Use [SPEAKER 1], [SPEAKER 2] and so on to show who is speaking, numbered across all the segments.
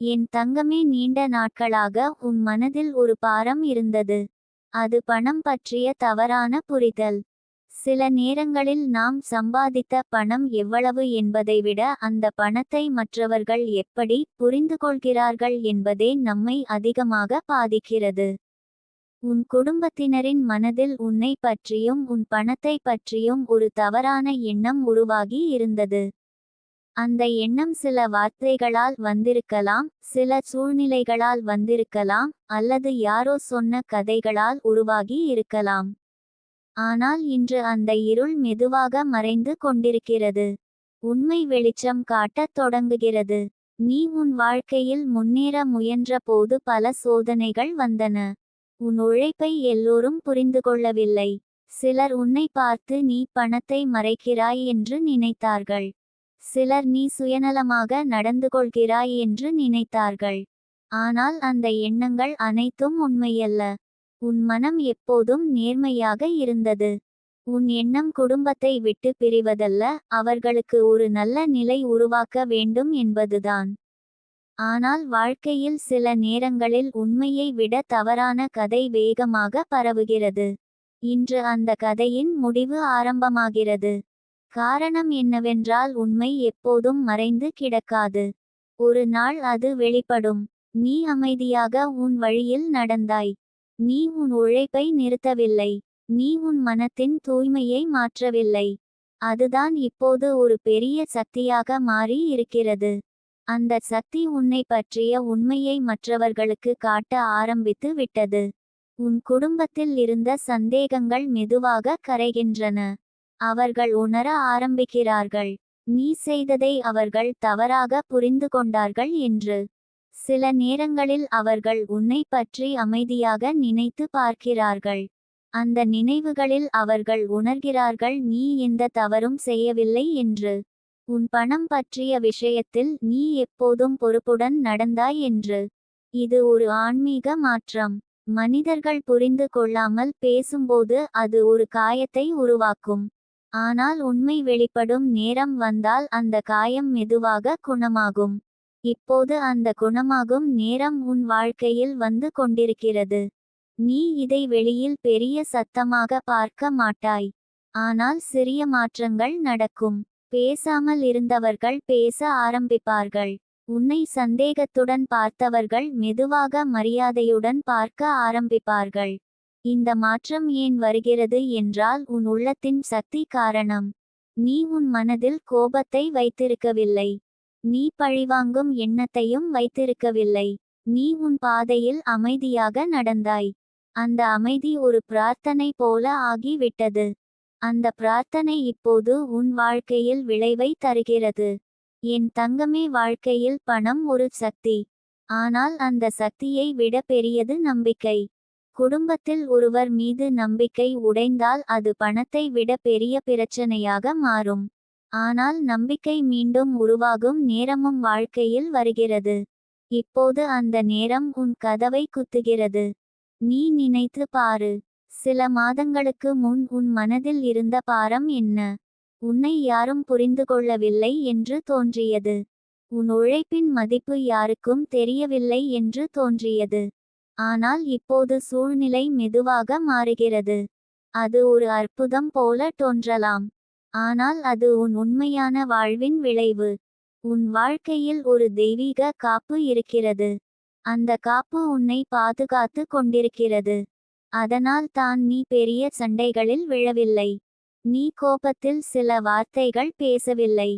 [SPEAKER 1] என் தங்கமே, நீண்ட நாட்களாக உன் மனதில் ஒரு பாரம் இருந்தது. அது பணம் பற்றிய தவறான புரிதல். சில நேரங்களில் நாம் சம்பாதித்த பணம் எவ்வளவு என்பதை விட அந்த பணத்தை மற்றவர்கள் எப்படி புரிந்துகொள்கிறார்கள் என்பதே நம்மை அதிகமாக பாதிக்கிறது. உன் குடும்பத்தினரின் மனதில் உன்னை பற்றியும் உன் பணத்தை பற்றியும் ஒரு தவறான எண்ணம் உருவாகி இருந்தது. அந்த எண்ணம் சில வார்த்தைகளால் வந்திருக்கலாம், சில சூழ்நிலைகளால் வந்திருக்கலாம், அல்லது யாரோ சொன்ன கதைகளால் உருவாகி இருக்கலாம். ஆனால் இன்று அந்த இருள் மெதுவாக மறைந்து கொண்டிருக்கிறது. உண்மை வெளிச்சம் காட்டத் தொடங்குகிறது. நீ உன் வாழ்க்கையில் முன்னேற முயன்ற போது பல சோதனைகள் வந்தன. உன் உழைப்பை எல்லோரும் புரிந்துகொள்ளவில்லை. சிலர் உன்னை பார்த்து நீ பணத்தை மறைக்கிறாய் என்று நினைத்தார்கள். சிலர் நீ சுயநலமாக நடந்து கொள்கிறாய் என்று நினைத்தார்கள். ஆனால் அந்த எண்ணங்கள் அனைத்தும் உண்மையல்ல. உன் மனம் எப்போதும் நேர்மையாக இருந்தது. உன் எண்ணம் குடும்பத்தை விட்டு பிரிவதல்ல, அவர்களுக்கு ஒரு நல்ல நிலை உருவாக்க வேண்டும் என்பதுதான். ஆனால் வாழ்க்கையில் சில நேரங்களில் உண்மையை விட தவறான கதை வேகமாக பரவுகிறது. இன்று அந்த கதையின் முடிவு ஆரம்பமாகிறது. காரணம் என்னவென்றால் உண்மை எப்போதும் மறைந்து கிடக்காது. ஒரு நாள் அது வெளிப்படும். நீ அமைதியாக உன் வழியில் நடந்தாய். நீ உன் உழைப்பை நிறுத்தவில்லை. நீ உன் மனத்தின் தூய்மையை மாற்றவில்லை. அதுதான் இப்போது ஒரு பெரிய சக்தியாக மாறி இருக்கிறது. அந்த சக்தி உன்னை பற்றிய உண்மையை மற்றவர்களுக்கு காட்ட ஆரம்பித்து விட்டது. உன் குடும்பத்தில் இருந்த சந்தேகங்கள் மெதுவாக கரைகின்றன. அவர்கள் உணர ஆரம்பிக்கிறார்கள். நீ செய்ததை அவர்கள் தவறாக புரிந்து கொண்டார்கள் என்று. சில நேரங்களில் அவர்கள் உன்னை பற்றி அமைதியாக நினைத்து பார்க்கிறார்கள். அந்த நினைவுகளில் அவர்கள் உணர்கிறார்கள் நீ எந்த தவறும் செய்யவில்லை என்று. உன் பணம் பற்றிய விஷயத்தில் நீ எப்போதும் பொறுப்புடன் நடந்தாய் என்று. இது ஒரு ஆன்மீக மாற்றம். மனிதர்கள் புரிந்து கொள்ளாமல் பேசும்போது அது ஒரு காயத்தை உருவாக்கும். ஆனால் உண்மை வெளிப்படும் நேரம் வந்தால் அந்த காயம் மெதுவாக குணமாகும். இப்போது அந்த குணமாகும் நேரம் உன் வாழ்க்கையில் வந்து கொண்டிருக்கிறது. நீ இதை வெளியில் பெரிய சத்தமாக பார்க்க மாட்டாய். ஆனால் சிறிய மாற்றங்கள் நடக்கும். பேசாமல் இருந்தவர்கள் பேச ஆரம்பிப்பார்கள். உன்னை சந்தேகத்துடன் பார்த்தவர்கள் மெதுவாக மரியாதையுடன் பார்க்க ஆரம்பிப்பார்கள். இந்த மாற்றம் ஏன் வருகிறது என்றால் உன் உள்ளத்தின் சக்தி காரணம். நீ உன் மனதில் கோபத்தை வைத்திருக்கவில்லை. நீ பழிவாங்கும் எண்ணத்தையும் வைத்திருக்கவில்லை. நீ உன் பாதையில் அமைதியாக நடந்தாய். அந்த அமைதி ஒரு பிரார்த்தனை போல ஆகிவிட்டது. அந்த பிரார்த்தனை இப்போது உன் வாழ்க்கையில் விளைவை தருகிறது. என் தங்கமே, வாழ்க்கையில் பணம் ஒரு சக்தி. ஆனால் அந்த சக்தியை விட பெரியது நம்பிக்கை. குடும்பத்தில் ஒருவர் மீது நம்பிக்கை உடைந்தால் அது பணத்தை விட பெரிய பிரச்சனையாக மாறும். ஆனால் நம்பிக்கை மீண்டும் உருவாகும் நேரமும் வாழ்க்கையில் வருகிறது. இப்போது அந்த நேரம் உன் கதவை குத்துகிறது. நீ நினைத்து பாரு. சில மாதங்களுக்கு முன் உன் மனதில் இருந்த பாரம் என்ன? உன்னை யாரும் புரிந்துகொள்ளவில்லை என்று தோன்றியது. உன் உழைப்பின் மதிப்பு யாருக்கும் தெரியவில்லை என்று தோன்றியது. ஆனால் இப்போது சூழ்நிலை மெதுவாக மாறுகிறது. அது ஒரு அற்புதம் போல தோன்றலாம். ஆனால் அது உன் உண்மையான வாழ்வின் விளைவு. உன் வாழ்க்கையில் ஒரு தெய்வீக காப்பு இருக்கிறது. அந்த காப்பு உன்னை பாதுகாத்து கொண்டிருக்கிறது. அதனால் தான் நீ பெரிய சண்டைகளில் விழவில்லை. நீ கோபத்தில் சில வார்த்தைகள் பேசவில்லை.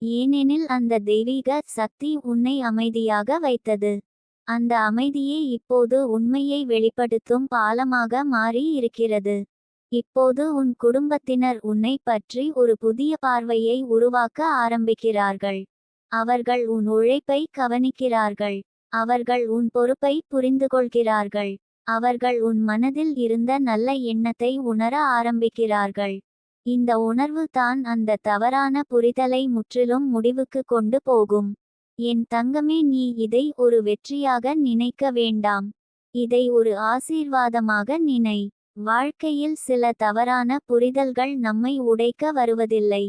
[SPEAKER 1] ஏனெனில் அந்த தெய்வீக சக்தி உன்னை அமைதியாக வைத்தது. அந்த அமைதியே இப்போது உண்மையை வெளிப்படுத்தும் பாலமாக மாறி இருக்கிறது. இப்போது உன் குடும்பத்தினர் உன்னை பற்றி ஒரு புதிய பார்வையை உருவாக்க ஆரம்பிக்கிறார்கள். அவர்கள் உன் உழைப்பை கவனிக்கிறார்கள். அவர்கள் உன் பொறுப்பை புரிந்துகொள்கிறார்கள். அவர்கள் உன் மனதில் இருந்த நல்ல எண்ணத்தை உணர ஆரம்பிக்கிறார்கள். இந்த உணர்வு தான் அந்த தவறான புரிதலை முற்றிலும் முடிவுக்கு கொண்டு போகும். என் தங்கமே, நீ இதை ஒரு வெற்றியாக நினைக்க வேண்டாம். இதை ஒரு ஆசீர்வாதமாக நினை. வாழ்க்கையில் சில தவறான புரிதல்கள் நம்மை உடைக்க வருவதில்லை.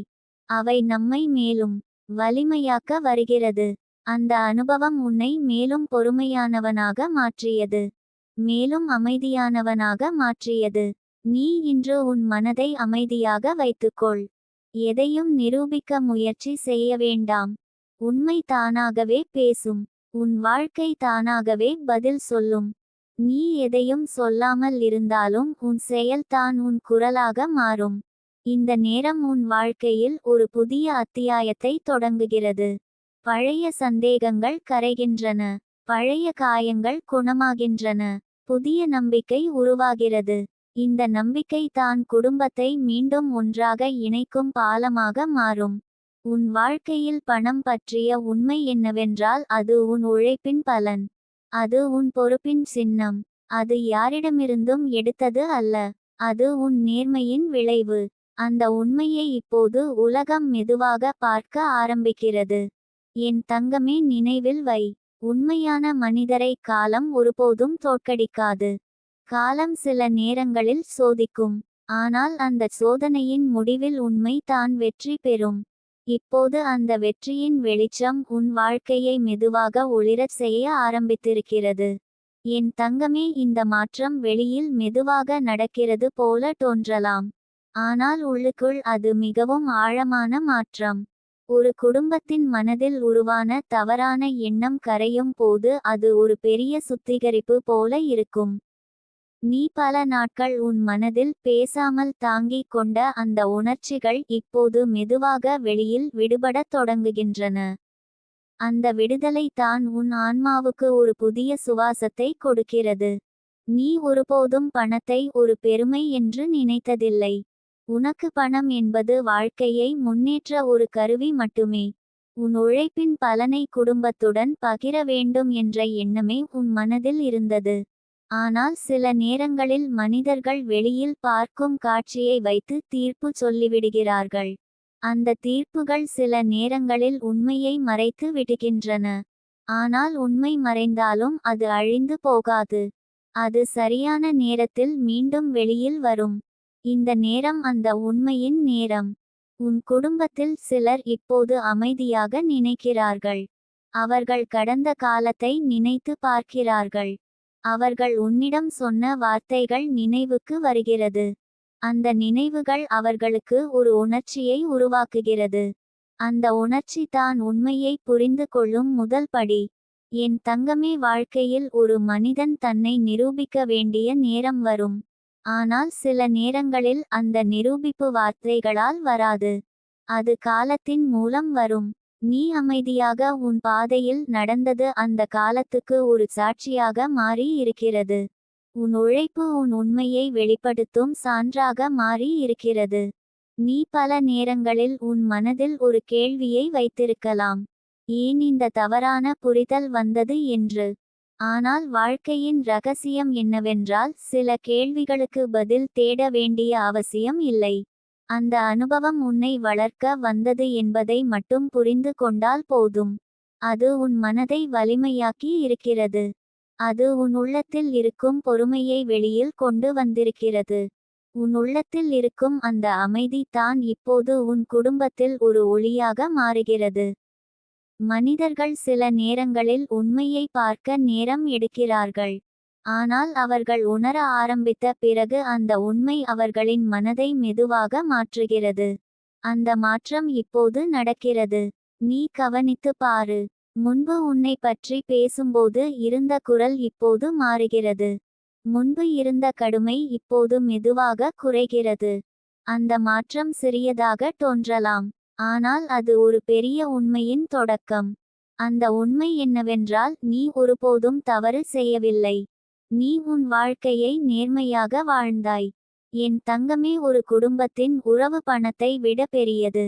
[SPEAKER 1] அவை நம்மை மேலும் வலிமையாக்க வருகிறது. அந்த அனுபவம் உன்னை மேலும் பொறுமையானவனாக மாற்றியது, மேலும் அமைதியானவனாக மாற்றியது. நீ இன்று உன் மனதை அமைதியாக வைத்துக்கொள். எதையும் நிரூபிக்க முயற்சி செய்ய வேண்டாம். உண்மை தானாகவே பேசும். உன் வாழ்க்கை தானாகவே பதில் சொல்லும். நீ எதையும் சொல்லாமல் இருந்தாலும் உன் செயல்தான் உன் குரலாக மாறும். இந்த நேரம் உன் வாழ்க்கையில் ஒரு புதிய அத்தியாயத்தை தொடங்குகிறது. பழைய சந்தேகங்கள் கரைகின்றன. பழைய காயங்கள் குணமாகின்றன. புதிய நம்பிக்கை உருவாகிறது. இந்த நம்பிக்கை தான் குடும்பத்தை மீண்டும் ஒன்றாக இணைக்கும் பாலமாக மாறும். உன் வாழ்க்கையில் பணம் பற்றிய உண்மை என்னவென்றால் அது உன் உழைப்பின் பலன். அது உன் பொறுப்பின் சின்னம். அது யாரிடமிருந்தும் எடுத்தது அல்ல. அது உன் நேர்மையின் விளைவு. அந்த உண்மையை இப்போது உலகம் மெதுவாக பார்க்க ஆரம்பிக்கிறது. என் தங்கமே, நினைவில் வை, உண்மையான மனிதரை காலம் ஒருபோதும் தோற்கடிக்காது. காலம் சில நேரங்களில் சோதிக்கும். ஆனால் அந்த சோதனையின் முடிவில் உண்மை தான் வெற்றி பெறும். இப்போது அந்த வெற்றியின் வெளிச்சம் உன் வாழ்க்கையை மெதுவாக ஒளிரச் செய்ய ஆரம்பித்திருக்கிறது. என் தங்கமே, இந்த மாற்றம் வெளியில் மெதுவாக நடக்கிறது போல தோன்றலாம். ஆனால் உள்ளுக்குள் அது மிகவும் ஆழமான மாற்றம். ஒரு குடும்பத்தின் மனதில் உருவான தவறான எண்ணம் கரையும் போது அது ஒரு பெரிய சுத்திகரிப்பு போல இருக்கும். நீ பல நாட்கள் உன் மனதில் பேசாமல் தாங்கிக் கொண்ட அந்த உணர்ச்சிகள் இப்போது மெதுவாக வெளியில் விடுபடத் தொடங்குகின்றன. அந்த விடுதலை தான் உன் ஆன்மாவுக்கு ஒரு புதிய சுவாசத்தை கொடுக்கிறது. நீ ஒருபோதும் பணத்தை ஒரு பெருமை என்று நினைத்ததில்லை. உனக்கு பணம் என்பது வாழ்க்கையை முன்னேற்ற ஒரு கருவி மட்டுமே. உன் உழைப்பின் பலனை குடும்பத்துடன் பகிர வேண்டும் என்ற எண்ணமே உன் மனதில் இருந்தது. ஆனால் சில நேரங்களில் மனிதர்கள் வெளியில் பார்க்கும் காட்சியை வைத்து தீர்ப்பு சொல்லிவிடுகிறார்கள். அந்த தீர்ப்புகள் சில நேரங்களில் உண்மையை மறைத்து விடுகின்றன. ஆனால் உண்மை மறைந்தாலும் அது அழிந்து போகாது. அது சரியான நேரத்தில் மீண்டும் வெளியில் வரும். இந்த நேரம் அந்த உண்மையின் நேரம். உன் குடும்பத்தில் சிலர் இப்போது அமைதியாக நினைக்கிறார்கள். அவர்கள் கடந்த காலத்தை நினைத்து பார்க்கிறார்கள். அவர்கள் உன்னிடம் சொன்ன வார்த்தைகள் நினைவுக்கு வருகிறது. அந்த நினைவுகள் அவர்களுக்கு ஒரு உணர்ச்சியை உருவாக்குகிறது. அந்த உணர்ச்சி தான் உண்மையை புரிந்து கொள்ளும் முதல் படி. என் தங்கமே, வாழ்க்கையில் ஒரு மனிதன் தன்னை நிரூபிக்க வேண்டிய நேரம் வரும். ஆனால் சில நேரங்களில் அந்த நிரூபிப்பு வார்த்தைகளால் வராது. அது காலத்தின் மூலம் வரும். நீ அமைதியாக உன் பாதையில் நடந்தது அந்த காலத்துக்கு ஒரு சாட்சியாக மாறி இருக்கிறது. உன் உழைப்பு உன் உண்மையை வெளிப்படுத்தும் சான்றாக மாறி இருக்கிறது. நீ பல நேரங்களில் உன் மனதில் ஒரு கேள்வியை வைத்திருக்கலாம். ஏன் இந்த தவறான புரிதல் வந்தது என்று. ஆனால் வாழ்க்கையின் ரகசியம் என்னவென்றால் சில கேள்விகளுக்கு பதில் தேட வேண்டிய அவசியம் இல்லை. அந்த அனுபவம் உன்னை வளர்க்க வந்தது என்பதை மட்டும் புரிந்து கொண்டால் போதும். அது உன் மனதை வலிமையாக்கி இருக்கிறது. அது உன் உள்ளத்தில் இருக்கும் பொறுமையை வெளியில் கொண்டு வந்திருக்கிறது. உன் உள்ளத்தில் இருக்கும் அந்த அமைதி தான் இப்போது உன் குடும்பத்தில் ஒரு ஒளியாக மாறுகிறது. மனிதர்கள் சில நேரங்களில் உண்மையை பார்க்க நேரம் எடுக்கிறார்கள். ஆனால் அவர்கள் உணர ஆரம்பித்த பிறகு அந்த உண்மை அவர்களின் மனதை மெதுவாக மாற்றுகிறது. அந்த மாற்றம் இப்போது நடக்கிறது. நீ கவனித்து பாரு. முன்பு உன்னை பற்றி பேசும்போது இருந்த குரல் இப்போது மாறுகிறது. முன்பு இருந்த கடுமை இப்போது மெதுவாக குறைகிறது. அந்த மாற்றம் சிறியதாக தோன்றலாம். ஆனால் அது ஒரு பெரிய உண்மையின் தொடக்கம். அந்த உண்மை என்னவென்றால் நீ ஒருபோதும் தவறு செய்யவில்லை. நீ உன் வாழ்க்கையை நேர்மையாக வாழ்ந்தாய். என் தங்கமே, ஒரு குடும்பத்தின் உறவு பணத்தை விட பெரியது.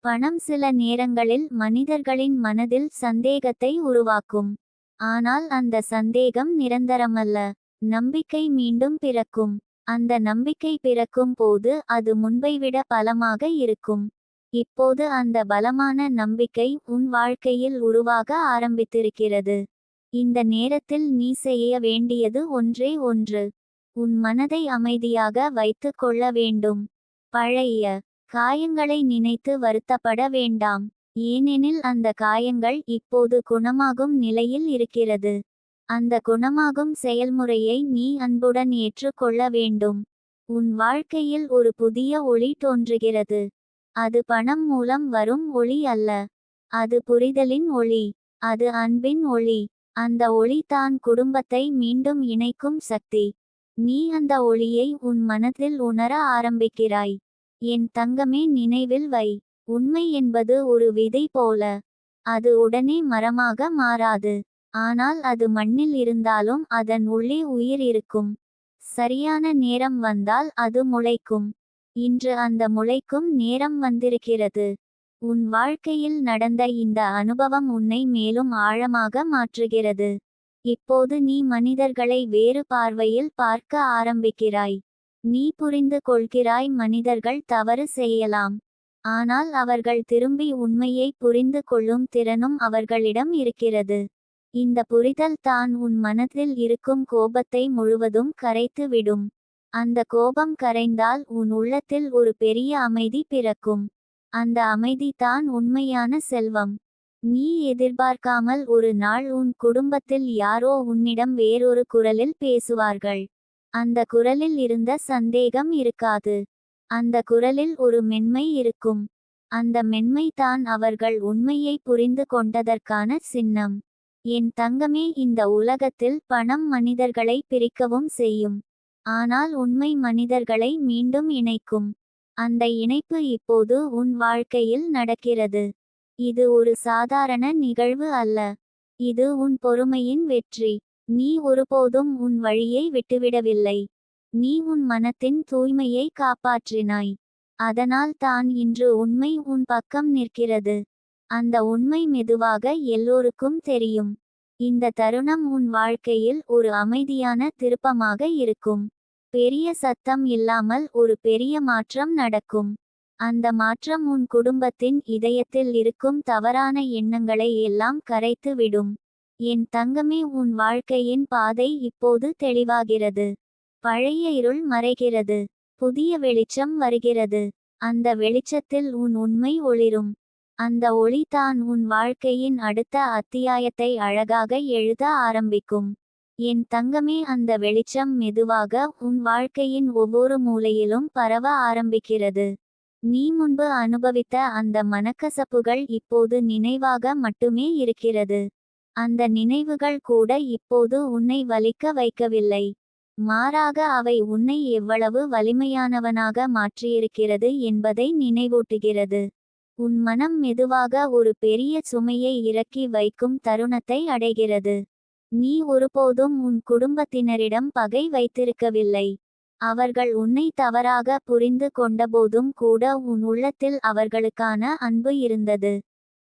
[SPEAKER 1] பணம் சில நேரங்களில் மனிதர்களின் மனதில் சந்தேகத்தை உருவாக்கும். ஆனால் அந்த சந்தேகம் நிரந்தரமல்ல. நம்பிக்கை மீண்டும் பிறக்கும். அந்த நம்பிக்கை பிறக்கும் போது அது முன்பைவிட பலமாக இருக்கும். இப்போது அந்த பலமான நம்பிக்கை உன் வாழ்க்கையில் உருவாக ஆரம்பித்திருக்கிறது. இந்த நேரத்தில் நீ செய்ய வேண்டியது ஒன்றே ஒன்று. உன் மனதை அமைதியாக வைத்துக் கொள்ள வேண்டும். பழைய காயங்களை நினைத்து வருத்தப்பட வேண்டாம். ஏனெனில் அந்த காயங்கள் இப்போது குணமாகும் நிலையில் இருக்கிறது. அந்த குணமாகும் செயல்முறையை நீ அன்புடன் ஏற்றுக்கொள்ள வேண்டும். உன் வாழ்க்கையில் ஒரு புதிய ஒளி தோன்றுகிறது. அது பணம் மூலம் வரும் ஒளி அல்ல. அது புரிதலின் ஒளி. அது அன்பின் ஒளி. அந்த ஒளி தான் குடும்பத்தை மீண்டும் இணைக்கும் சக்தி. நீ அந்த ஒளியை உன் மனதில் உணர ஆரம்பிக்கிறாய். என் தங்கமே, நினைவில் வை. உண்மை என்பது ஒரு விதை போல. அது உடனே மரமாக மாறாது. ஆனால் அது மண்ணில் இருந்தாலும் அதன் உள்ளே உயிர் இருக்கும். சரியான நேரம் வந்தால் அது முளைக்கும். இன்று அந்த முளைக்கும் நேரம் வந்திருக்கிறது. உன் வாழ்க்கையில் நடந்த இந்த அனுபவம் உன்னை மேலும் ஆழமாக மாற்றுகிறது. இப்போது நீ மனிதர்களை வேறு பார்வையில் பார்க்க ஆரம்பிக்கிறாய். நீ புரிந்து கொள்கிறாய், மனிதர்கள் தவறு செய்யலாம். ஆனால் அவர்கள் திரும்பி உண்மையை புரிந்து கொள்ளும் திறனும் அவர்களிடம் இருக்கிறது. இந்த புரிதல் தான் உன் மனதில் இருக்கும் கோபத்தை முழுவதும் கரைத்து விடும். அந்த கோபம் கரைந்தால் உன் உள்ளத்தில் ஒரு பெரிய அமைதி பிறக்கும். அந்த அமைதி தான் உண்மையான செல்வம். நீ எதிர்பார்க்காமல் ஒரு நாள் உன் குடும்பத்தில் யாரோ உன்னிடம் வேறொரு குரலில் பேசுவார்கள். அந்த குரலில் இருந்த சந்தேகம் இருக்காது. அந்த குரலில் ஒரு மென்மை இருக்கும். அந்த மென்மை தான் அவர்கள் உண்மையை புரிந்து கொண்டதற்கான சின்னம். என் தங்கமே, இந்த உலகத்தில் பணம் மனிதர்களை பிரிக்கவும் செய்யும். ஆனால் உண்மை மனிதர்களை மீண்டும் இணைக்கும். அந்த இணைப்பு இப்போது உன் வாழ்க்கையில் நடக்கிறது. இது ஒரு சாதாரண நிகழ்வு அல்ல. இது உன் பொறுமையின் வெற்றி. நீ ஒருபோதும் உன் வழியை விட்டுவிடவில்லை. நீ உன் மனத்தின் தூய்மையை காப்பாற்றினாய். அதனால் தான் இன்று உண்மை உன் பக்கம் நிற்கிறது. அந்த உண்மை மெதுவாக எல்லோருக்கும் தெரியும். இந்த தருணம் உன் வாழ்க்கையில் ஒரு அமைதியான திருப்பமாக இருக்கும். பெரிய சத்தம் இல்லாமல் ஒரு பெரிய மாற்றம் நடக்கும். அந்த மாற்றம் உன் குடும்பத்தின் இதயத்தில் இருக்கும் தவறான எண்ணங்களை எல்லாம் கரைத்து விடும். என் தங்கமே, உன் வாழ்க்கையின் பாதை இப்போது தெளிவாகிறது. பழைய இருள் மறைகிறது. புதிய வெளிச்சம் வருகிறது. அந்த வெளிச்சத்தில் உன் உண்மை ஒளிரும். அந்த ஒளி தான் உன் வாழ்க்கையின் அடுத்த அத்தியாயத்தை அழகாக எழுத ஆரம்பிக்கும். என் தங்கமே, அந்த வெளிச்சம் மெதுவாக உன் வாழ்க்கையின் ஒவ்வொரு மூலையிலும் பரவ ஆரம்பிக்கிறது. நீ முன்பு அனுபவித்த அந்த மனக்கசப்புகள் இப்போது நினைவாக மட்டுமே இருக்கிறது. அந்த நினைவுகள் கூட இப்போது உன்னை வலிக்க வைக்கவில்லை. மாறாக அவை உன்னை எவ்வளவு வலிமையானவனாக மாற்றியிருக்கிறது என்பதை நினைவூட்டுகிறது. உன் மனம் மெதுவாக ஒரு பெரிய சுமையை இறக்கி வைக்கும் தருணத்தை அடைகிறது. நீ ஒருபோதும் உன் குடும்பத்தினரிடம் பகை வைத்திருக்கவில்லை. அவர்கள் உன்னை தவறாக புரிந்து கொண்டபோதும் கூட உன் உள்ளத்தில் அவர்களுக்கான அன்பு இருந்தது.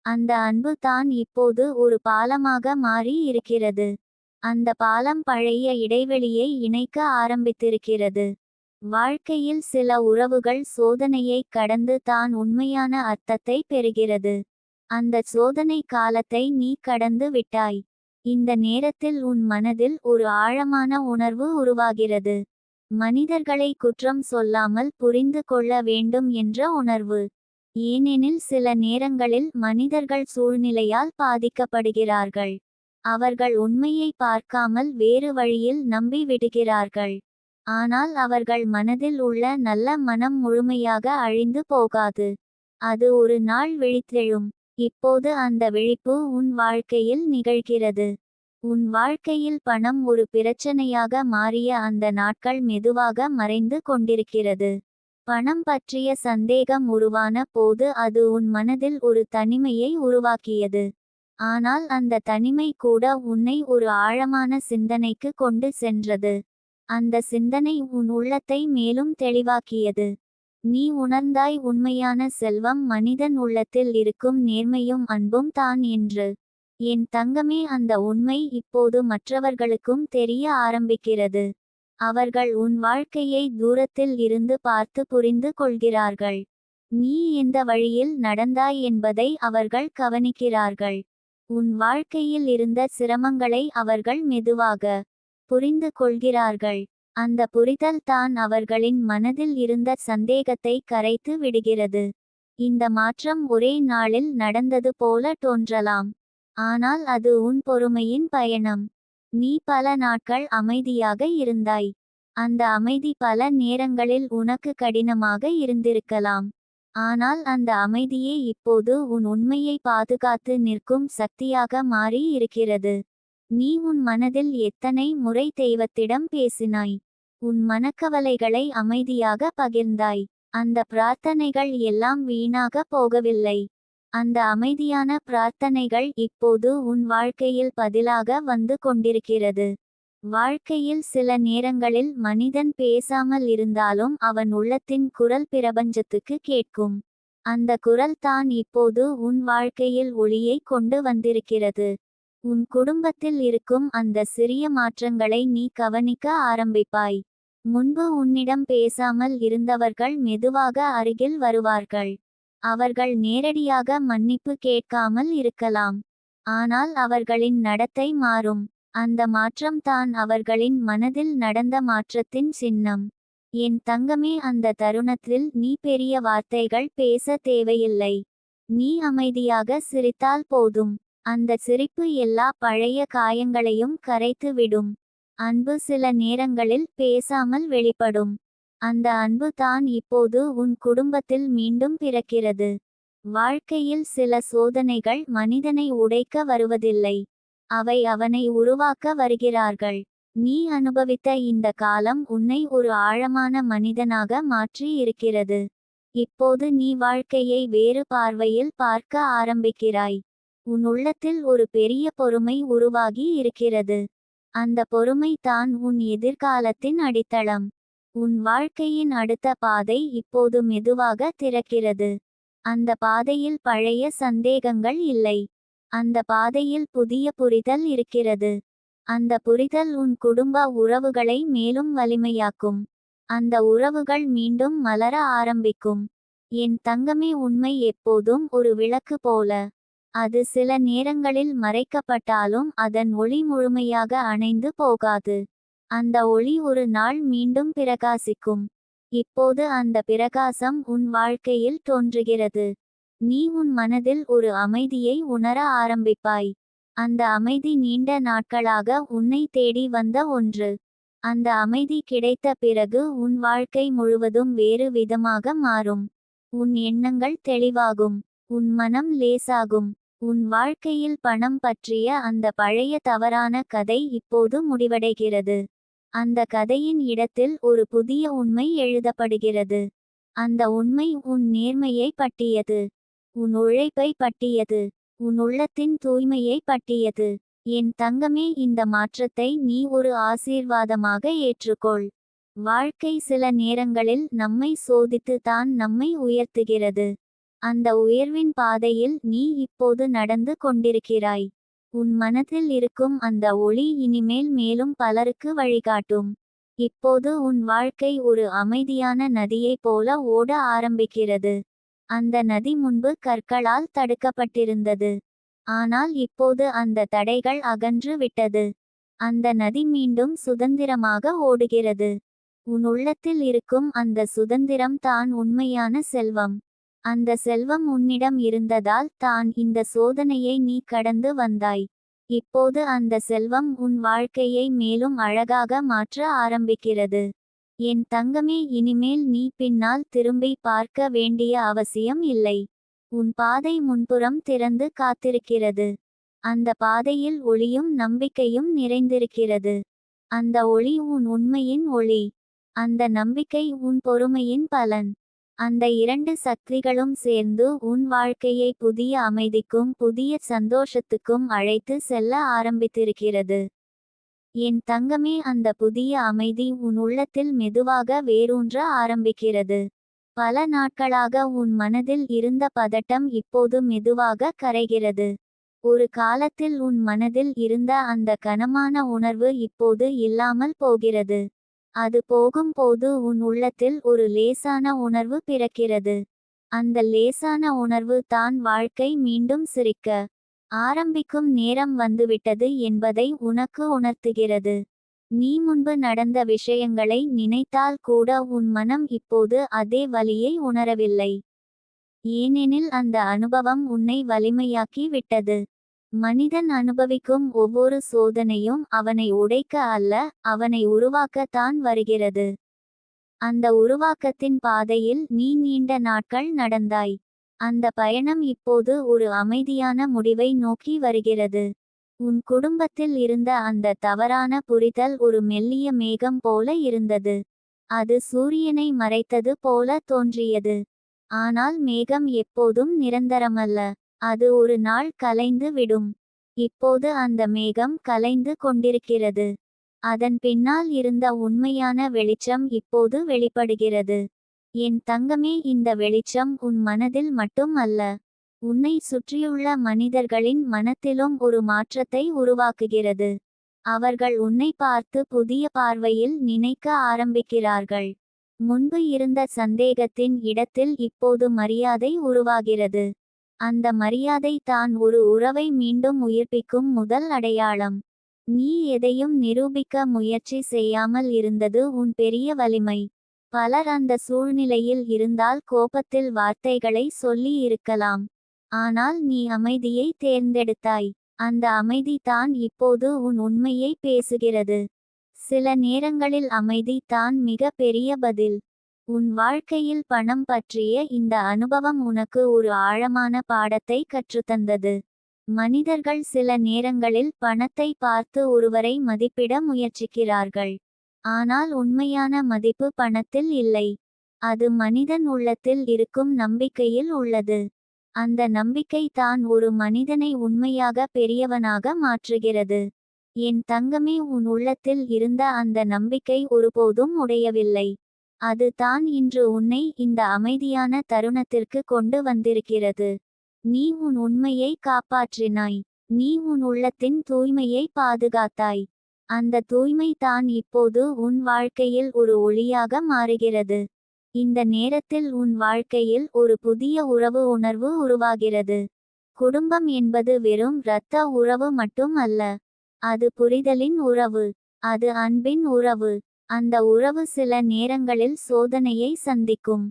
[SPEAKER 1] அந்த அன்பு தான் இப்போது ஒரு பாலமாக மாறி இருக்கிறது. அந்த பாலம் பழைய இடைவெளியை இணைக்க ஆரம்பித்திருக்கிறது. வாழ்க்கையில் சில உறவுகள் சோதனையை கடந்து தான் உண்மையான அர்த்தத்தை பெறுகிறது. அந்த சோதனை காலத்தை நீ கடந்து விட்டாய். இந்த நேரத்தில் உன் மனதில் ஒரு ஆழமான உணர்வு உருவாகிறது. மனிதர்களை குற்றம் சொல்லாமல் புரிந்து கொள்ள வேண்டும் என்ற உணர்வு. ஏனெனில் சில நேரங்களில் மனிதர்கள் சூழ்நிலையால் பாதிக்கப்படுகிறார்கள். அவர்கள் உண்மையை பார்க்காமல் வேறு வழியில் நம்பி விடுகிறார்கள். ஆனால் அவர்கள் மனதில் உள்ள நல்ல மனம் முழுமையாக அழிந்து போகாது. அது ஒரு நாள் விழித்தெழும். இப்போது அந்த விழிப்பு உன் வாழ்க்கையில் நிகழ்கிறது. உன் வாழ்க்கையில் பணம் ஒரு பிரச்சனையாக மாறிய அந்த நாட்கள் மெதுவாக மறைந்து கொண்டிருக்கிறது. பணம் பற்றிய சந்தேகம் உருவான போது அது உன் மனதில் ஒரு தனிமையை உருவாக்கியது. ஆனால் அந்த தனிமை கூட உன்னை ஒரு ஆழமான சிந்தனைக்கு கொண்டு சென்றது. அந்த சிந்தனை உன் உள்ளத்தை மேலும் தெளிவாக்கியது. நீ உணர்ந்தாய், உண்மையான செல்வம் மனிதன் உள்ளத்தில் இருக்கும் நேர்மையும் அன்பும் தான் என்று. என் தங்கமே, அந்த உண்மை இப்போது மற்றவர்களுக்கும் தெரிய ஆரம்பிக்கிறது. அவர்கள் உன் வாழ்க்கையை தூரத்தில் இருந்து பார்த்து புரிந்து கொள்கிறார்கள். நீ எந்த வழியில் நடந்தாய் என்பதை அவர்கள் கவனிக்கிறார்கள். உன் வாழ்க்கையில் இருந்த சிரமங்களை அவர்கள் மெதுவாக புரிந்து கொள்கிறார்கள். அந்த புரிதல் தான் அவர்களின் மனதில் இருந்த சந்தேகத்தை கரைத்து விடுகிறது. இந்த மாற்றம் ஒரே நாளில் நடந்தது போல தோன்றலாம். ஆனால் அது உன் பொறுமையின் பயணம். நீ பல நாட்கள் அமைதியாக இருந்தாய். அந்த அமைதி பல நேரங்களில் உனக்கு கடினமாக இருந்திருக்கலாம். ஆனால் அந்த அமைதியே இப்போது உன் உண்மையை பாதுகாத்து நிற்கும் சக்தியாக மாறி இருக்கிறது. நீ உன் மனதில் எத்தனை முறை தெய்வத்திடம் பேசினாய். உன் மனக்கவலைகளை அமைதியாக பகிர்ந்தாய். அந்த பிரார்த்தனைகள் எல்லாம் வீணாக போகவில்லை. அந்த அமைதியான பிரார்த்தனைகள் இப்போது உன் வாழ்க்கையில் பதிலாக வந்து கொண்டிருக்கிறது. வாழ்க்கையில் சில நேரங்களில் மனிதன் பேசாமல் இருந்தாலும் அவன் உள்ளத்தின் குரல் பிரபஞ்சத்துக்கு கேட்கும். அந்த குரல் தான் இப்போது உன் வாழ்க்கையில் ஒளியை கொண்டு வந்திருக்கிறது. உன் குடும்பத்தில் இருக்கும் அந்த சிறிய மாற்றங்களை நீ கவனிக்க ஆரம்பிப்பாய். முன்பு உன்னிடம் பேசாமல் இருந்தவர்கள் மெதுவாக அருகில் வருவார்கள். அவர்கள் நேரடியாக மன்னிப்பு கேட்காமல் இருக்கலாம். ஆனால் அவர்களின் நடத்தை மாறும். அந்த மாற்றம் தான் அவர்களின் மனதில் நடந்த மாற்றத்தின் சின்னம். என் தங்கமே, அந்த தருணத்தில் நீ பெரிய வார்த்தைகள் பேச தேவையில்லை. நீ அமைதியாக சிரித்தால் போதும். அந்த சிரிப்பு எல்லா பழைய காயங்களையும் கரைத்து விடும். அன்பு சில நேரங்களில் பேசாமல் வெளிப்படும். அந்த அன்பு தான் இப்போது உன் குடும்பத்தில் மீண்டும் பிறக்கிறது. வாழ்க்கையில் சில சோதனைகள் மனிதனை உடைக்க வருவதில்லை. அவை அவனை உருவாக்க வருகிறார்கள். நீ அனுபவித்த இந்த காலம் உன்னை ஒரு ஆழமான மனிதனாக மாற்றி இருக்கிறது. இப்போது நீ வாழ்க்கையை வேறு பார்வையில் பார்க்க ஆரம்பிக்கிறாய். உன் உள்ளத்தில் ஒரு பெரிய பொறுமை உருவாகி இருக்கிறது. அந்த பொறுமை தான் உன் எதிர்காலத்தின் அடித்தளம். உன் வாழ்க்கையின் அடுத்த பாதை இப்போது மெதுவாக திறக்கிறது. அந்த பாதையில் பழைய சந்தேகங்கள் இல்லை. அந்த பாதையில் புதிய புரிதல் இருக்கிறது. அந்த புரிதல் உன் குடும்ப உறவுகளை மேலும் வலிமையாக்கும். அந்த உறவுகள் மீண்டும் மலர ஆரம்பிக்கும். என் தங்கமே, உண்மை எப்போதும் ஒரு விளக்கு போல. அது சில நேரங்களில் மறைக்கப்பட்டாலும் அதன் ஒளி முழுமையாக அணைந்து போகாது. அந்த ஒளி ஒரு நாள் மீண்டும் பிரகாசிக்கும். இப்போது அந்த பிரகாசம் உன் வாழ்க்கையில் தோன்றுகிறது. நீ உன் மனதில் ஒரு அமைதியை உணர ஆரம்பிப்பாய். அந்த அமைதி நீண்ட நாட்களாக உன்னை தேடி வந்த ஒன்று. அந்த அமைதி கிடைத்த பிறகு உன் வாழ்க்கை முழுவதும் வேறு விதமாக மாறும். உன் எண்ணங்கள் தெளிவாகும். உன் மனம் லேசாகும். உன் வாழ்க்கையில் பணம் பற்றிய அந்த பழைய தவறான கதை இப்போது முடிவடைகிறது. அந்த கதையின் இடத்தில் ஒரு புதிய உண்மை எழுதப்படுகிறது. அந்த உண்மை உன் நேர்மையை பற்றியது. உன் உழைப்பை பற்றியது. உன் உள்ளத்தின் தூய்மையை பற்றியது. என் தங்கமே, இந்த மாற்றத்தை நீ ஒரு ஆசீர்வாதமாக ஏற்றுக்கொள். வாழ்க்கை சில நேரங்களில் நம்மை சோதித்து தான் நம்மை உயர்த்துகிறது. அந்த உயர்வின் பாதையில் நீ இப்போது நடந்து கொண்டிருக்கிறாய். உன் மனதில் இருக்கும் அந்த ஒளி இனிமேல் மேலும் பலருக்கு வழிகாட்டும். இப்போது உன் வாழ்க்கை ஒரு அமைதியான நதியைப் போல ஓட ஆரம்பிக்கிறது. அந்த நதி முன்பு கற்களால் தடுக்கப்பட்டிருந்தது. ஆனால் இப்போது அந்த தடைகள் அகன்று விட்டது. அந்த நதி மீண்டும் சுதந்திரமாக ஓடுகிறது. உன் உள்ளத்தில் இருக்கும் அந்த சுதந்திரம் தான் உண்மையான செல்வம். அந்த செல்வம் உன்னிடம் இருந்ததால் தான் இந்த சோதனையை நீ கடந்து வந்தாய். இப்போது அந்த செல்வம் உன் வாழ்க்கையை மேலும் அழகாக மாற்ற ஆரம்பிக்கிறது. என் தங்கமே, இனிமேல் நீ பின்னால் திரும்பி பார்க்க வேண்டிய அவசியம் இல்லை. உன் பாதை முன்புறம் திறந்து காத்திருக்கிறது. அந்த பாதையில் ஒளியும் நம்பிக்கையும் நிறைந்திருக்கிறது. அந்த ஒளி உன் உண்மையின் ஒளி. அந்த நம்பிக்கை உன் பொறுமையின் பலன். அந்த இரண்டு சக்திகளும் சேர்ந்து உன் வாழ்க்கையை புதிய அமைதிக்கும் புதிய சந்தோஷத்துக்கும் அழைத்து செல்ல ஆரம்பித்திருக்கிறது. என் தங்கமே, அந்த புதிய அமைதி உன் உள்ளத்தில் மெதுவாக வேரூன்ற ஆரம்பிக்கிறது. பல நாட்களாக உன் மனதில் இருந்த பதட்டம் இப்போது மெதுவாக கரைகிறது. ஒரு காலத்தில் உன் மனதில் இருந்த அந்த கனமான உணர்வு இப்போது இல்லாமல் போகிறது. அது போகும்போது உன் உள்ளத்தில் ஒரு லேசான உணர்வு பிறக்கிறது. அந்த லேசான உணர்வு தான் வாழ்க்கை மீண்டும் சிரிக்க ஆரம்பிக்கும் நேரம் வந்துவிட்டது என்பதை உனக்கு உணர்த்துகிறது. நீ முன்பு நடந்த விஷயங்களை நினைத்தால் கூட உன் மனம் இப்போது அதே வலியை உணரவில்லை. ஏனெனில் அந்த அனுபவம் உன்னை வலிமையாக்கி விட்டது. மனிதன் அனுபவிக்கும் ஒவ்வொரு சோதனையும் அவனை உடைக்க அல்ல, அவனை உருவாக்கத்தான் வருகிறது. அந்த உருவாக்கத்தின் பாதையில் நீ நீண்ட நாட்கள் நடந்தாய். அந்த பயணம் இப்போது ஒரு அமைதியான முடிவை நோக்கி வருகிறது. உன் குடும்பத்தில் இருந்த அந்த தவறான புரிதல் ஒரு மெல்லிய மேகம் போல இருந்தது. அது சூரியனை மறைத்தது போல தோன்றியது. ஆனால் மேகம் எப்போதும் நிரந்தரமல்ல. அது ஒரு நாள் கலைந்து விடும். இப்போது அந்த மேகம் கலைந்து கொண்டிருக்கிறது. அதன் பின்னால் இருந்த உண்மையான வெளிச்சம் இப்போது வெளிப்படுகிறது. என் தங்கமே, இந்த வெளிச்சம் உன் மனதில் மட்டும் அல்ல, உன்னை சுற்றியுள்ள மனிதர்களின் மனத்திலும் ஒரு மாற்றத்தை உருவாக்குகிறது. அவர்கள் உன்னை பார்த்து புதிய பார்வையில் நினைக்க ஆரம்பிக்கிறார்கள். முன்பு இருந்த சந்தேகத்தின் இடத்தில் இப்போது மரியாதை உருவாகிறது. அந்த மரியாதை தான் ஒரு உறவை மீண்டும் உயிர்ப்பிக்கும் முதல் அடையாளம். நீ எதையும் நிரூபிக்க முயற்சி செய்யாமல் இருந்தது உன் பெரிய வலிமை. பலர் அந்த சூழ்நிலையில் இருந்தால் கோபத்தில் வார்த்தைகளை சொல்லி இருக்கலாம். ஆனால் நீ அமைதியை தேர்ந்தெடுத்தாய். அந்த அமைதி தான் இப்போது உன் உண்மையை பேசுகிறது. சில நேரங்களில் அமைதி தான் மிக பெரிய பதில். உன் வாழ்க்கையில் பணம் பற்றிய இந்த அனுபவம் உனக்கு ஒரு ஆழமான பாடத்தை கற்றுத்தந்தது. மனிதர்கள் சில நேரங்களில் பணத்தை பார்த்து ஒருவரை மதிப்பிட முயற்சிக்கிறார்கள். ஆனால் உண்மையான மதிப்பு பணத்தில் இல்லை. அது மனிதன் உள்ளத்தில் இருக்கும் நம்பிக்கையில் உள்ளது. அந்த நம்பிக்கை தான் ஒரு மனிதனை உண்மையாக பெரியவனாக மாற்றுகிறது. என் தங்கமே, உன் உள்ளத்தில் இருந்த அந்த நம்பிக்கை ஒருபோதும் உடையவில்லை. அது தான் இன்று உன்னை இந்த அமைதியான தருணத்திற்கு கொண்டு வந்திருக்கிறது. நீ உன் உண்மையை காப்பாற்றினாய். நீ உன் உள்ளத்தின் தூய்மையை பாதுகாத்தாய். அந்த தூய்மை தான் இப்போது உன் வாழ்க்கையில் ஒரு ஒளியாக மாறுகிறது. இந்த நேரத்தில் உன் வாழ்க்கையில் ஒரு புதிய உறவு உணர்வு உருவாகிறது. குடும்பம் என்பது வெறும் இரத்த உறவு மட்டும் அல்ல. அது புரிதலின் உறவு. அது அன்பின் உறவு. அந்த உறவு சில நேரங்களில் சோதனையை சந்திக்கும்.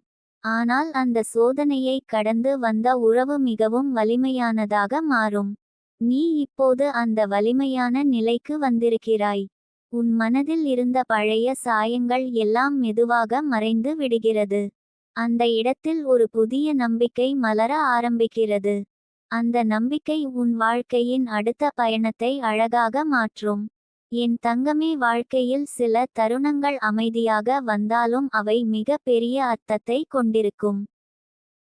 [SPEAKER 1] ஆனால் அந்த சோதனையை கடந்து வந்த உறவு மிகவும் வலிமையானதாக மாறும். நீ இப்போது அந்த வலிமையான நிலைக்கு வந்திருக்கிறாய். உன் மனதில் இருந்த பழைய சாயங்கள் எல்லாம் மெதுவாக மறைந்து விடுகிறது. அந்த இடத்தில் ஒரு புதிய நம்பிக்கை மலர ஆரம்பிக்கிறது. அந்த நம்பிக்கை உன் வாழ்க்கையின் அடுத்த பயணத்தை அழகாக மாற்றும். என் தங்கமே, வாழ்க்கையில் சில தருணங்கள் அமைதியாக வந்தாலும் அவை மிக பெரிய அர்த்தத்தை கொண்டிருக்கும்.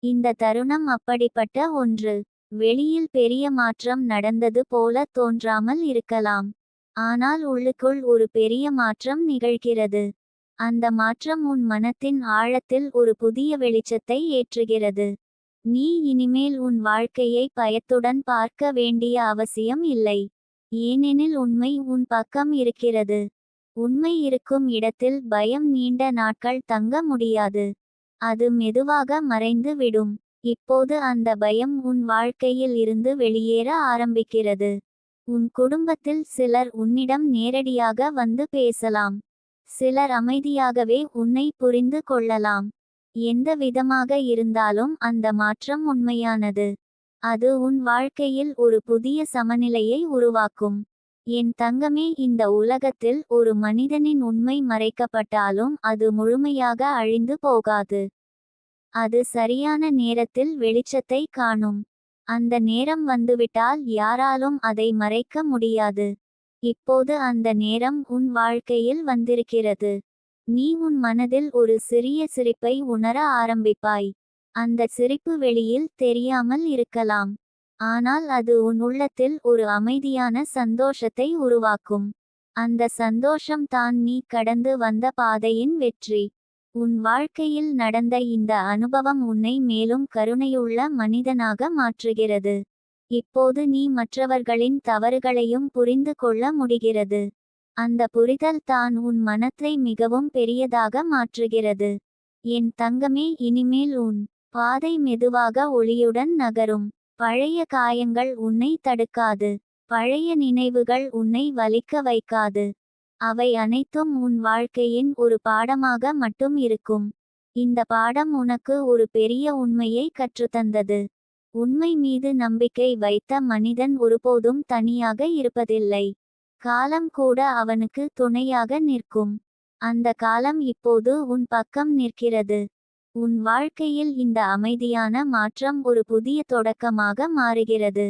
[SPEAKER 1] இந்த தருணம் அப்படிப்பட்ட ஒன்று. வெளியில் பெரிய மாற்றம் நடந்தது போல தோன்றாமல் இருக்கலாம். ஆனால் உள்ளுக்குள் ஒரு பெரிய மாற்றம் நிகழ்கிறது. அந்த மாற்றம் உன் மனத்தின் ஆழத்தில் ஒரு புதிய வெளிச்சத்தை ஏற்றுகிறது. நீ இனிமேல் உன் வாழ்க்கையை பயத்துடன் பார்க்க வேண்டிய அவசியம் இல்லை. ஏனெனில் உண்மை உன் பக்கம் இருக்கிறது. உண்மை இருக்கும் இடத்தில் பயம் நீண்ட நாட்கள் தங்க முடியாது. அது மெதுவாக மறைந்து விடும். இப்போது அந்த பயம் உன் வாழ்க்கையில் இருந்து வெளியேற ஆரம்பிக்கிறது. உன் குடும்பத்தில் சிலர் உன்னிடம் நேரடியாக வந்து பேசலாம். சிலர் அமைதியாகவே உன்னை புரிந்து கொள்ளலாம். எந்த விதமாக இருந்தாலும் அந்த மாற்றம் உண்மையானது. அது உன் வாழ்க்கையில் ஒரு புதிய சமநிலையை உருவாக்கும். என் தங்கமே, இந்த உலகத்தில் ஒரு மனிதனின் உண்மை மறைக்கப்பட்டாலும் அது முழுமையாக அழிந்து போகாது. அது சரியான நேரத்தில் வெளிச்சத்தை காணும். அந்த நேரம் வந்துவிட்டால் யாராலும் அதை மறைக்க முடியாது. இப்போது அந்த நேரம் உன் வாழ்க்கையில் வந்திருக்கிறது. நீ உன் மனதில் ஒரு சிறிய சிரிப்பை உணர ஆரம்பிப்பாய். அந்த சிரிப்பு வெளியில் தெரியாமல் இருக்கலாம். ஆனால் அது உன் உள்ளத்தில் ஒரு அமைதியான சந்தோஷத்தை உருவாக்கும். அந்த சந்தோஷம் தான் நீ கடந்து வந்த பாதையின் வெற்றி. உன் வாழ்க்கையில் நடந்த இந்த அனுபவம் உன்னை மேலும் கருணையுள்ள மனிதனாக மாற்றுகிறது. இப்போது நீ மற்றவர்களின் தவறுகளையும் புரிந்து கொள்ள முடிகிறது. அந்த புரிதல் தான் உன் மனத்தை மிகவும் பெரியதாக மாற்றுகிறது. என் தங்கமே, இனிமேல் உன் பாதை மெதுவாக ஒளியுடன் நகரும். பழைய காயங்கள் உன்னை தடுக்காது. பழைய நினைவுகள் உன்னை வலிக்க வைக்காது. அவை அனைத்தும் உன் வாழ்க்கையின் ஒரு பாடமாக மட்டும் இருக்கும். இந்த பாடம் உனக்கு ஒரு பெரிய உண்மையை கற்றுத்தந்தது. உண்மை மீது நம்பிக்கை வைத்த மனிதன் ஒருபோதும் தனியாக இருப்பதில்லை. காலம் கூட அவனுக்கு துணையாக நிற்கும். அந்த காலம் இப்போது உன் பக்கம் நிற்கிறது. உன் வாழ்க்கையில் இந்த அமைதியான மாற்றம் ஒரு புதிய தொடக்கமாக மாறுகிறது.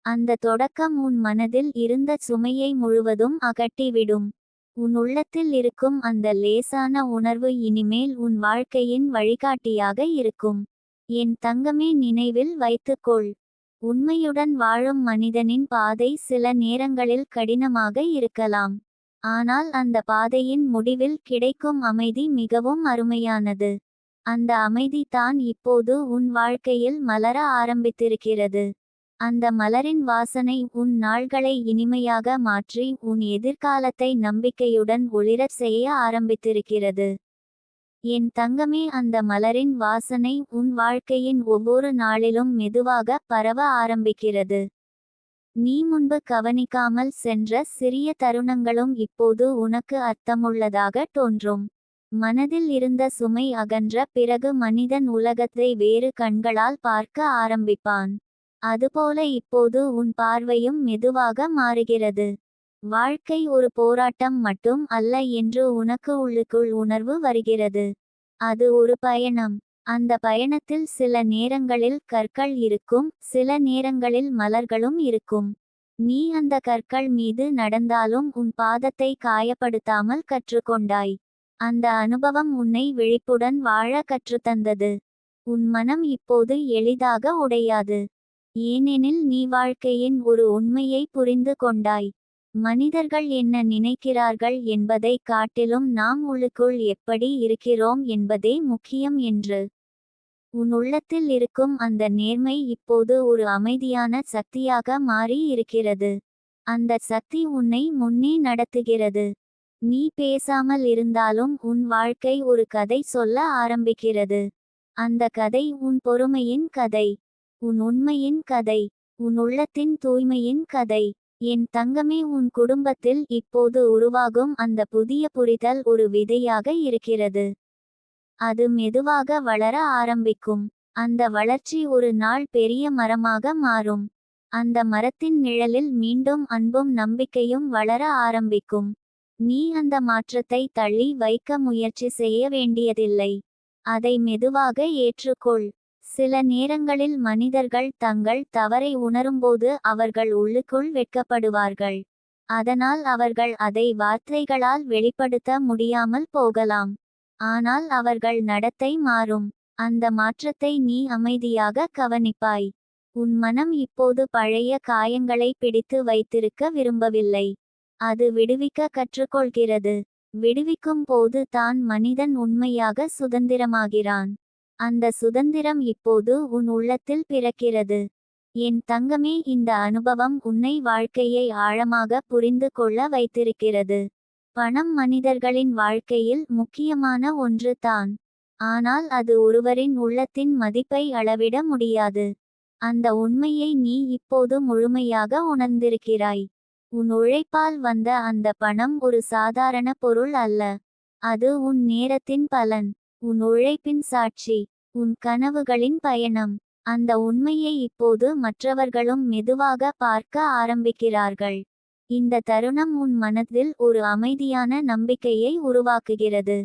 [SPEAKER 1] அந்த தொடக்கம் உன் மனதில் இருந்த சுமையை முழுவதும் அகற்றிவிடும். உன் உள்ளத்தில் இருக்கும் அந்த லேசான உணர்வு இனிமேல் உன் வாழ்க்கையின் வழிகாட்டியாக இருக்கும். என் தங்கமே, நினைவில் வைத்துக்கொள். உண்மையுடன் வாழும் மனிதனின் பாதை சில நேரங்களில் கடினமாக இருக்கலாம். ஆனால் அந்த பாதையின் முடிவில் கிடைக்கும் அமைதி மிகவும் அருமையானது. அந்த அமைதி தான் இப்போது உன் வாழ்க்கையில் மலர ஆரம்பித்திருக்கிறது. அந்த மலரின் வாசனை உன் நாள்களை இனிமையாக மாற்றி உன் எதிர்காலத்தை நம்பிக்கையுடன் ஒளிரச் செய்ய ஆரம்பித்திருக்கிறது. என் தங்கமே, அந்த மலரின் வாசனை உன் வாழ்க்கையின் ஒவ்வொரு நாளிலும் மெதுவாக பரவ ஆரம்பிக்கிறது. நீ முன்பு கவனிக்காமல் சென்ற சிறிய தருணங்களும் இப்போது உனக்கு அர்த்தமுள்ளதாக தோன்றும். மனதில் இருந்த சுமை அகன்ற பிறகு மனிதன் உலகத்தை வேறு கண்களால் பார்க்க ஆரம்பிப்பான். அதுபோல இப்போது உன் பார்வையும் மெதுவாக மாறுகிறது. வாழ்க்கை ஒரு போராட்டம் மட்டும் அல்ல என்று உனக்கு உள்ளுக்குள் உணர்வு வருகிறது. அது ஒரு பயணம். அந்த பயணத்தில் சில நேரங்களில் கற்கள் இருக்கும், சில நேரங்களில் மலர்களும் இருக்கும். நீ அந்த கற்கள் மீது நடந்தாலும் உன் பாதத்தை காயப்படுத்தாமல் கற்றுக்கொண்டாய். அந்த அனுபவம் உன்னை விழிப்புடன் வாழ கற்றுத்தந்தது. உன் மனம் இப்போது எளிதாக உடையாது. ஏனெனில் நீ வாழ்க்கையின் ஒரு உண்மையை புரிந்து கொண்டாய். மனிதர்கள் என்ன நினைக்கிறார்கள் என்பதைக் காட்டிலும் நாம் உள்ளுக்குள் எப்படி இருக்கிறோம் என்பதே முக்கியம் என்று. உன் உள்ளத்தில் இருக்கும் அந்த நேர்மை இப்போது ஒரு அமைதியான சக்தியாக மாறி இருக்கிறது. அந்த சக்தி உன்னை முன்னே நடத்துகிறது. நீ பேசாமல் இருந்தாலும் உன் வாழ்க்கை ஒரு கதை சொல்ல ஆரம்பிக்கிறது. அந்த கதை உன் பொறுமையின் கதை, உன் உண்மையின் கதை, உன் உள்ளத்தின் தூய்மையின் கதை. என் தங்கமே, உன் குடும்பத்தில் இப்போது உருவாகும் அந்த புதிய புரிதல் ஒரு விதையாக இருக்கிறது. அது மெதுவாக வளர ஆரம்பிக்கும். அந்த வளர்ச்சி ஒரு நாள் பெரிய மரமாக மாறும். அந்த மரத்தின் நிழலில் மீண்டும் அன்பும் நம்பிக்கையும் வளர ஆரம்பிக்கும். நீ அந்த மாற்றத்தை தள்ளி வைக்க முயற்சி செய்ய வேண்டியதில்லை. அதை மெதுவாக ஏற்றுக்கொள். சில நேரங்களில் மனிதர்கள் தங்கள் தவறை உணரும்போது அவர்கள் உள்ளுக்குள் வெட்கப்படுவார்கள். அதனால் அவர்கள் அதை வார்த்தைகளால் வெளிப்படுத்த முடியாமல் போகலாம். ஆனால் அவர்கள் நடத்தை மாறும். அந்த மாற்றத்தை நீ அமைதியாக கவனிப்பாய். உன் மனம் இப்போது பழைய காயங்களை பிடித்து வைத்திருக்க விரும்பவில்லை. அது விடுவிக்க கற்றுக்கொள்கிறது. விடுவிக்கும் போது தான் மனிதன் உண்மையாக சுதந்திரமாகிறான். அந்த சுதந்திரம் இப்போது உன் உள்ளத்தில் பிறக்கிறது. என் தங்கமே, இந்த அனுபவம் உன்னை வாழ்க்கையை ஆழமாக புரிந்து கொள்ள வைத்திருக்கிறது. பணம் மனிதர்களின் வாழ்க்கையில் முக்கியமான ஒன்று தான். ஆனால் அது ஒருவரின் உள்ளத்தின் மதிப்பை அளவிட முடியாது. அந்த உண்மையை நீ இப்போது முழுமையாக உணர்ந்திருக்கிறாய். உன் உழைப்பால் வந்த அந்த பணம் ஒரு சாதாரண பொருள் அல்ல. அது உன் நேரத்தின் பலன், உன் உழைப்பின் சாட்சி, உன் கனவுகளின் பயணம். அந்த உண்மையை இப்போது மற்றவர்களும் மெதுவாக பார்க்க ஆரம்பிக்கிறார்கள். இந்த தருணம் உன் மனதில் ஒரு அமைதியான நம்பிக்கையை உருவாக்குகிறது.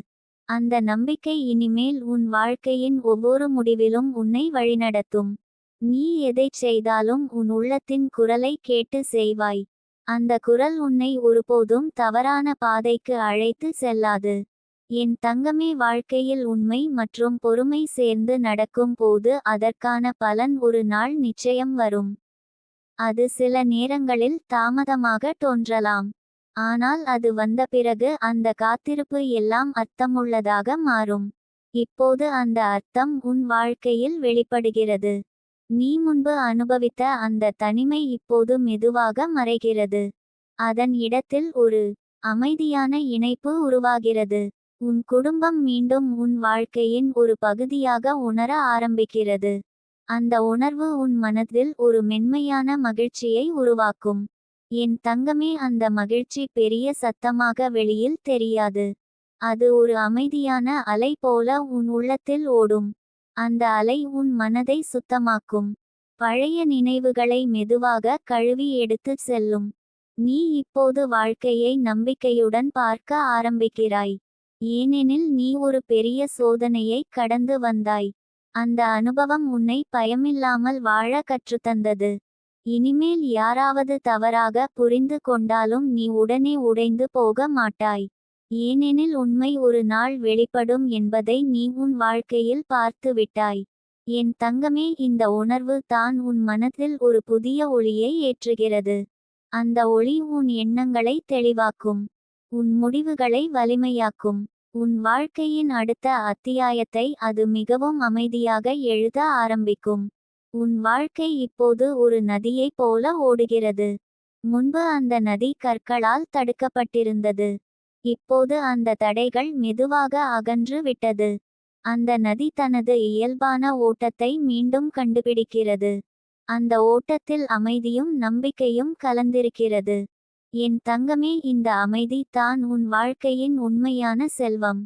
[SPEAKER 1] அந்த நம்பிக்கை இனிமேல் உன் வாழ்க்கையின் ஒவ்வொரு முடிவிலும் உன்னை வழிநடத்தும். நீ எதைச் செய்தாலும் உன் உள்ளத்தின் குரலை கேட்டு செய்வாய். அந்த குரல் உன்னை ஒருபோதும் தவறான பாதைக்கு அழைத்து செல்லாது. என் தங்கமே, வாழ்க்கையில் உண்மை மற்றும் பொறுமை சேர்ந்து நடக்கும் போது அதற்கான பலன் ஒரு நாள் நிச்சயம் வரும். அது சில நேரங்களில் தாமதமாக தோன்றலாம். ஆனால் அது வந்த பிறகு அந்த காத்திருப்பு எல்லாம் அர்த்தமுள்ளதாக மாறும். இப்போது அந்த அர்த்தம் உன் வாழ்க்கையில் வெளிப்படுகிறது. நீ முன்பு அனுபவித்த அந்த தனிமை இப்போது மெதுவாக மறைகிறது. அதன் இடத்தில் ஒரு அமைதியான இணைப்பு உருவாகிறது. உன் குடும்பம் மீண்டும் உன் வாழ்க்கையின் ஒரு பகுதியாக உணர ஆரம்பிக்கிறது. அந்த உணர்வு உன் மனதில் ஒரு மென்மையான மகிழ்ச்சியை உருவாக்கும். என் தங்கமே, அந்த மகிழ்ச்சி பெரிய சத்தமாக வெளியில் தெரியாது. அது ஒரு அமைதியான அலை போல உன் உள்ளத்தில் ஓடும். அந்த அலை உன் மனதை சுத்தமாக்கும். பழைய நினைவுகளை மெதுவாக கழுவி எடுத்துச் செல்லும். நீ இப்போது வாழ்க்கையை நம்பிக்கையுடன் பார்க்க ஆரம்பிக்கிறாய். ஏனெனில் நீ ஒரு பெரிய சோதனையை கடந்து வந்தாய். அந்த அனுபவம் உன்னை பயமில்லாமல் வாழ கற்றுத்தந்தது. இனிமேல் யாராவது தவறாக புரிந்து கொண்டாலும் நீ உடனே உடைந்து போக மாட்டாய். ஏனெனில் உண்மை ஒரு நாள் வெளிப்படும் என்பதை நீ உன் வாழ்க்கையில் பார்த்து விட்டாய். என் தங்கமே, இந்த உணர்வு தான் உன் மனதில் ஒரு புதிய ஒளியை ஏற்றுகிறது. அந்த ஒளி உன் எண்ணங்களை தெளிவாக்கும். உன் முடிவுகளை வலிமையாக்கும். உன் வாழ்க்கையின் அடுத்த அத்தியாயத்தை அது மிகவும் அமைதியாக எழுத ஆரம்பிக்கும். உன் வாழ்க்கை இப்போது ஒரு நதியைப் போல ஓடுகிறது. முன்பு அந்த நதி கற்களால் தடுக்கப்பட்டிருந்தது. இப்போது அந்த தடைகள் மெதுவாக அகன்று விட்டது. அந்த நதி தனது இயல்பான ஓட்டத்தை மீண்டும் கண்டுபிடிக்கிறது. அந்த ஓட்டத்தில் அமைதியும் நம்பிக்கையும் கலந்திருக்கிறது. என் தங்கமே, இந்த அமைதி தான் உன் வாழ்க்கையின் உண்மையான செல்வம்.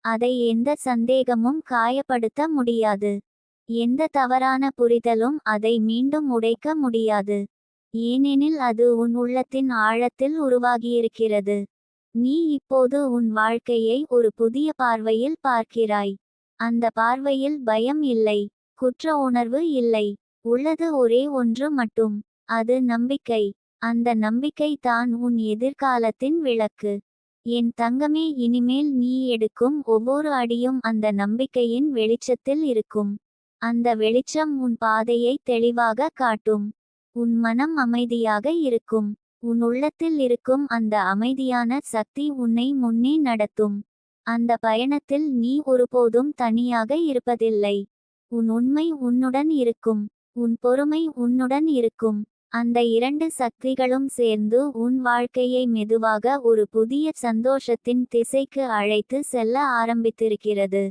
[SPEAKER 1] அதை எந்த சந்தேகமும் காயப்படுத்த முடியாது. எந்த தவறான புரிதலும் அதை மீண்டும் உடைக்க முடியாது. ஏனெனில் அது உன் உள்ளத்தின் ஆழத்தில் உருவாகியிருக்கிறது. நீ இப்போது உன் வாழ்க்கையை ஒரு புதிய பார்வையில் பார்க்கிறாய். அந்த பார்வையில் பயம் இல்லை, குற்ற உணர்வு இல்லை. உள்ளது ஒரே ஒன்று மட்டும். அது நம்பிக்கை. அந்த நம்பிக்கை தான் உன் எதிர்காலத்தின் விளக்கு. என் தங்கமே, இனிமேல் நீ எடுக்கும் ஒவ்வொரு அடியும் அந்த நம்பிக்கையின் வெளிச்சத்தில் இருக்கும். அந்த வெளிச்சம் உன் பாதையை தெளிவாக காட்டும். உன் மனம் அமைதியாக இருக்கும். உன் உள்ளத்தில் இருக்கும் அந்த அமைதியான சக்தி உன்னை முன்னே நடத்தும். அந்த பயணத்தில் நீ ஒருபோதும் தனியாக இருப்பதில்லை. உன் உண்மை உன்னுடன் இருக்கும். உன் பொறுமை உன்னுடன் இருக்கும். அந்த இரண்டு சக்திகளும் சேர்ந்து உன் வாழ்க்கையை மெதுவாக ஒரு புதிய சந்தோஷத்தின் திசைக்கு அழைத்து செல்ல ஆரம்பித்திருக்கிறது.